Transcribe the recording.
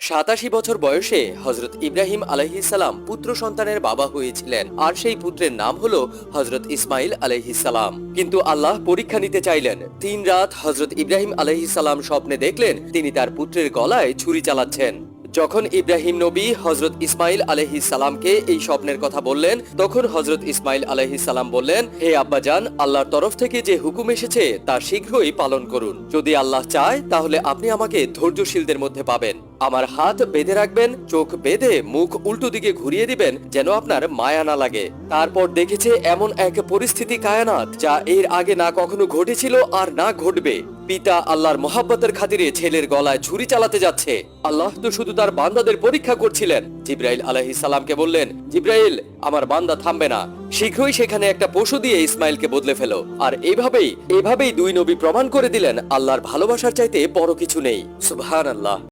৮৭ বছর বয়সে হযরত ইব্রাহিম আলাইহিস সালাম পুত্র সন্তানের বাবা হয়েছিলেন, আর সেই পুত্রের নাম হলো হযরত ইসমাইল আলাইহিস সালাম। কিন্তু আল্লাহ পরীক্ষা নিতে চাইলেন। ৩ রাত হযরত ইব্রাহিম আলাইহিস সালাম স্বপ্নে দেখলেন তিনি তার পুত্রের গলায় ছুরি চালাচ্ছেন। যখন ইব্রাহিম নবী হযরত ইসমাইল আলাইহিস সালামকে এই স্বপ্নের কথা বললেন, তখন হযরত ইসমাইল আলাইহিস সালাম বললেন, হে আব্বাজান, আল্লাহর তরফ থেকে যে হুকুম এসেছে তা শীঘ্রই পালন করুন। যদি আল্লাহ চায় তাহলে আপনি আমাকে ধৈর্যশীলদের মধ্যে পাবেন। আমার হাত বেঁধে রাখবেন, চোখ বেঁধে মুখ উল্টো দিকে ঘুরিয়ে দিবেন যেন আপনার মায়া না লাগে। তারপর দেখেছে এমন এক পরিস্থিতি কায়নাত যা এর আগে না কখনো ঘটেছিল আর না ঘটবে। পিতা আল্লাহর মহাব্বতের খাতিরে ছেলের গলায় ছুরি চালাতে যাচ্ছে। আল্লাহ তো শুধু তার বান্দাদের পরীক্ষা করছিলেন। জিবরাইল আলাইহিস সালামকে বললেন, জিবরাইল, আমার বান্দা থামবে না, শীঘ্রই সেখানে একটা পশু দিয়ে ইসমাইলকে বদলে ফেলো। আর এভাবেই দুই নবী প্রমাণ করে দিলেন আল্লাহর ভালোবাসার চাইতে বড় কিছু নেই। সুবহানাল্লাহ।